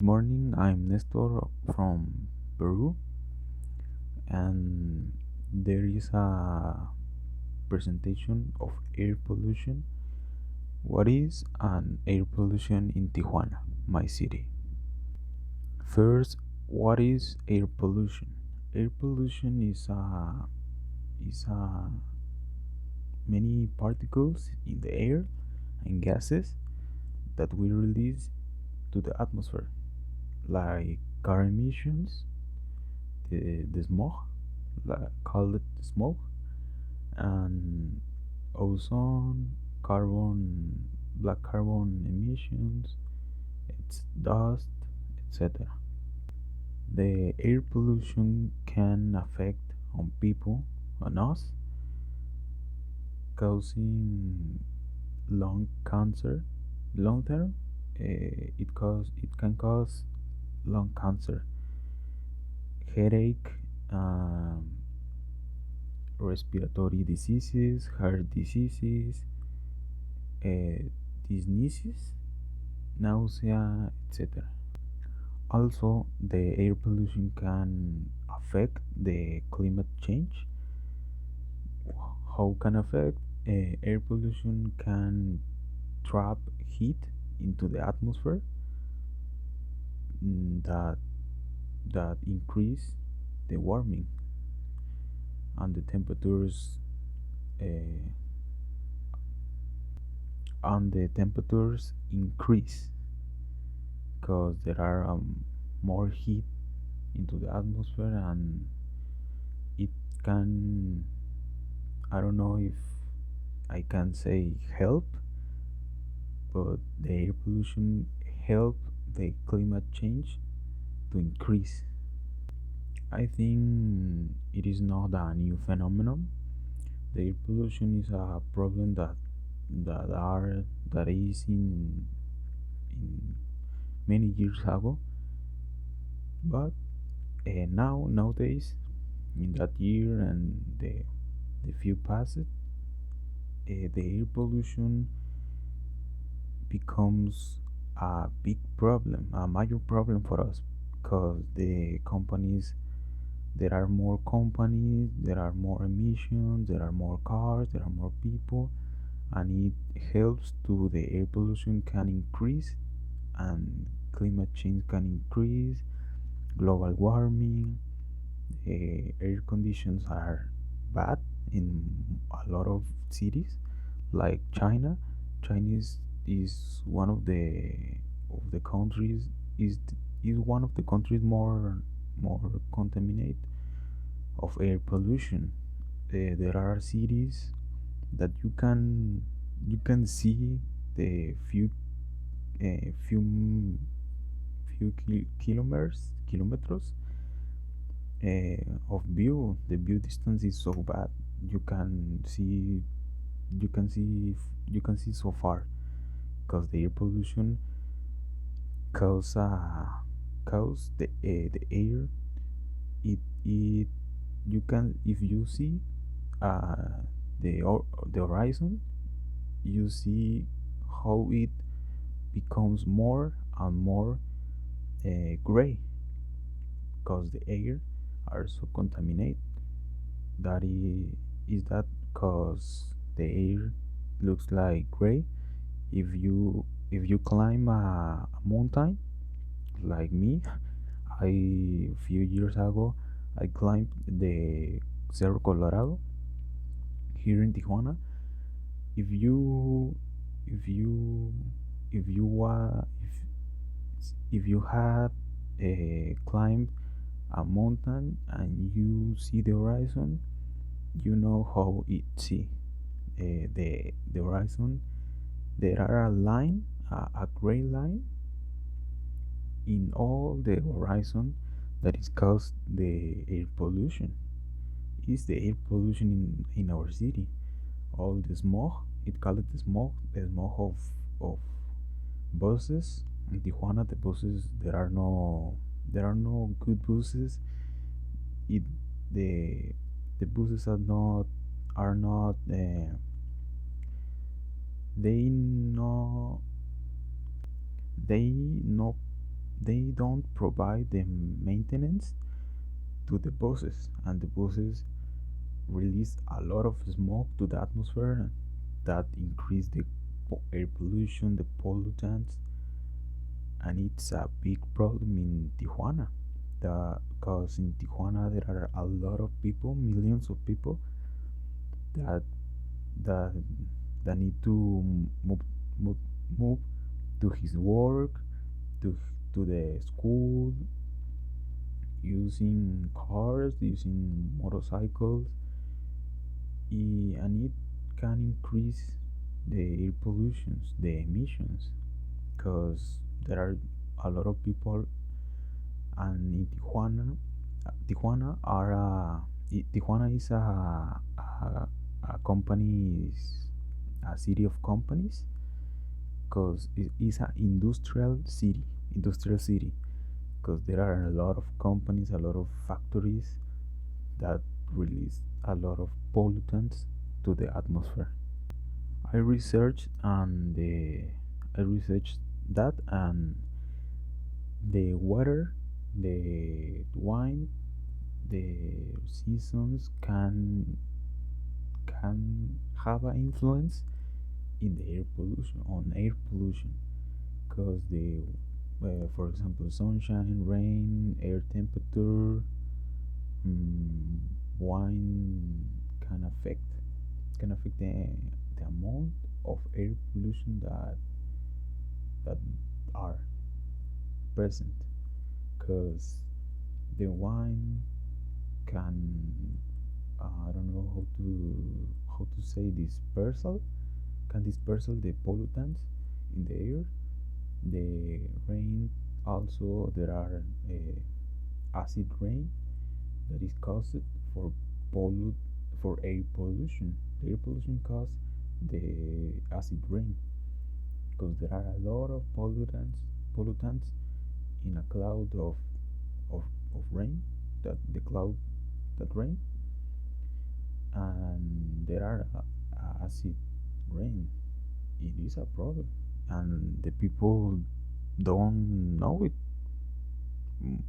morning. I'm Nestor from Peru, and there is a presentation of air pollution. What is an air pollution in Tijuana, my city? First, what is air pollution? Air pollution is many particles in the air and gases that we release to the atmosphere, like car emissions, the smog, call it smoke, and ozone, carbon, black carbon emissions, its dust, etc. The air pollution can affect on people, on us, causing lung cancer. Long term, it can cause lung cancer, headache, respiratory diseases, heart diseases, uh, diseases, nausea, etc. Also, the air pollution can affect the climate change. How can affect? Air pollution can trap heat into the atmosphere, that increase the warming, and the temperatures uh, increase because there are more heat into the atmosphere, and it can, I don't know if I can say help, but the air pollution help the climate change to increase. I think it is not a new phenomenon. The air pollution is a problem that is in many years ago, but nowadays, in that year and the few past, the air pollution becomes a big problem, a major problem for us, because there are more companies, there are more emissions, there are more cars, there are more people, and it helps to the air pollution can increase, and climate change can increase, global warming, air conditions are bad in a lot of cities, like China. China is one of the countries, is one of the countries more contaminated of air pollution. There are cities that you can see the few kilometers of view. The view distance is so bad. You can see you can see so far, because the air pollution cause the air. It You can, if you see the horizon, you see how it becomes more and more gray, because the air are so contaminated. Is that because the air looks like gray. If you climb a mountain, like me, a few years ago I climbed the Cerro Colorado here in Tijuana. If you if you if you if you had climbed a mountain and you see the horizon, you know how it see the horizon. There are a gray line in all the horizon that is caused the air pollution. Is the air pollution in our city? All the smog, it called it the smog of buses. In Tijuana, the buses, there are no good buses. It the buses are not they no they no they don't provide the maintenance to the buses, and the buses release a lot of smoke to the atmosphere that increase the air pollution, the pollutants, and it's a big problem in Tijuana. Because in Tijuana there are a lot of people, millions of people that that that need to move move, move to his work, to to the school, using cars, using motorcycles, and it can increase the air pollutions, the emissions, because there are a lot of people, and in Tijuana is a companies, a city of companies, because it is an industrial city, because there are a lot of companies, a lot of factories that release a lot of pollutants to the atmosphere. I researched and I researched that, and the weather, the wine, the seasons can have an influence in the air pollution, on air pollution, because for example, sunshine, rain, air temperature, mm, wine can affect the amount of air pollution that are present, because the wine can, I don't know how to say, dispersal, can dispersal the pollutants in the air. The rain also, there are acid rain that is caused for pollute for air pollution. The air pollution causes the acid rain, because there are a lot of pollutants in a cloud of, of rain, that the cloud that rain, and there are acid rain. It is a problem, and the people don't know it.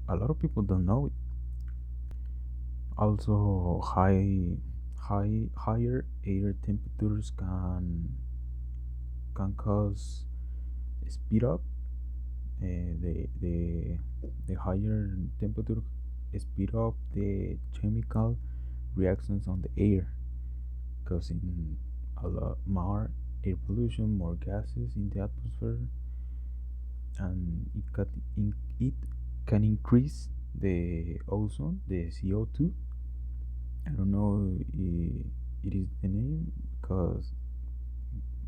A lot of people don't know it. Also, higher air temperatures can cause speed up, the higher temperature speed up the chemical reactions on the air, causing a lot more air pollution, more gases in the atmosphere, and it can increase the ozone, the CO2. I don't know it is the name, cause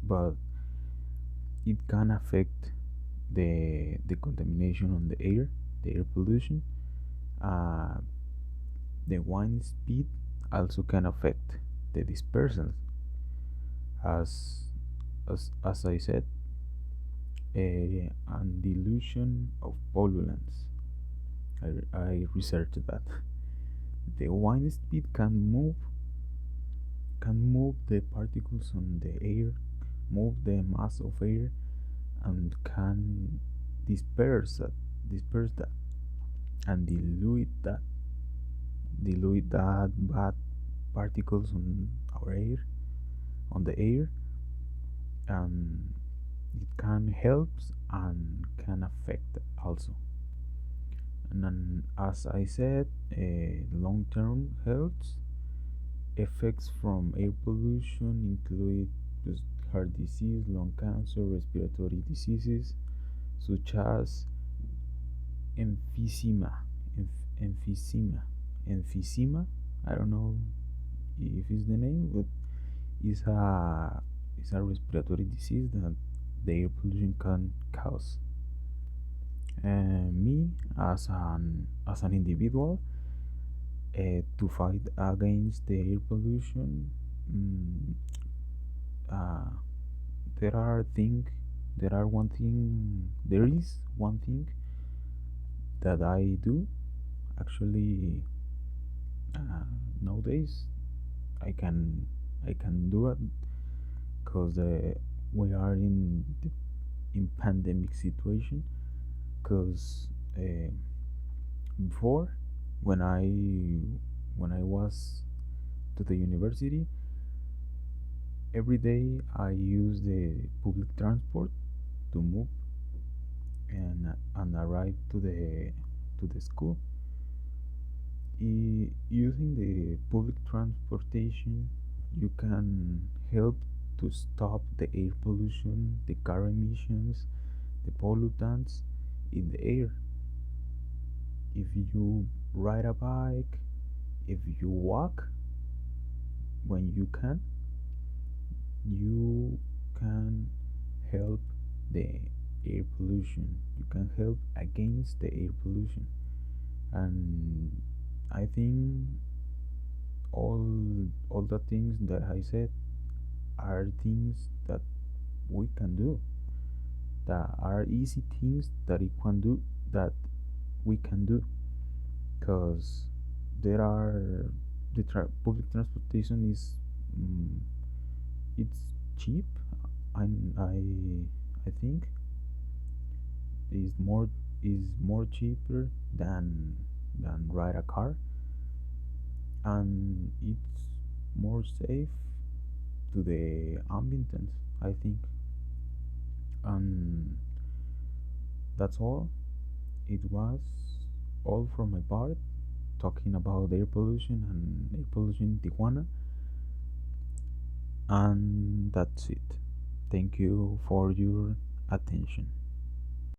but it can affect the contamination on the air pollution. Uh, the wind speed also can affect the dispersal, as as I said, and dilution of pollutants. I researched that the wind speed can move the particles on the air, move the mass of air, and can disperse that, and dilute that bad particles on the air, and it can help and can affect also. And then, as I said, long-term health effects from air pollution include just heart disease, lung cancer, respiratory diseases such as emphysema, emphysema, emphysema. I don't know if it's the name, but it's a respiratory disease that the air pollution can cause. And me, as an individual, to fight against the air pollution, mm, uh, there are thing there are one thing there is one thing that I do actually, uh, nowadays. I can do it, because we are in pandemic situation, because before, when I was to the university, every day I use the public transport to move and arrive to the school. Using the public transportation, you can help to stop the air pollution, the car emissions, the pollutants in the air. If you ride a bike, if you walk when you can help the air pollution. You can help against the air pollution. And I think all the things that I said are things that we can do. That are easy things that we can do because there are public transportation is mm, it's cheap. I think is more cheaper than ride a car, and it's more safe to the ambientants, I think. And that's all. It was all from my part, talking about air pollution and air pollution in Tijuana, and that's it. Thank you for your attention.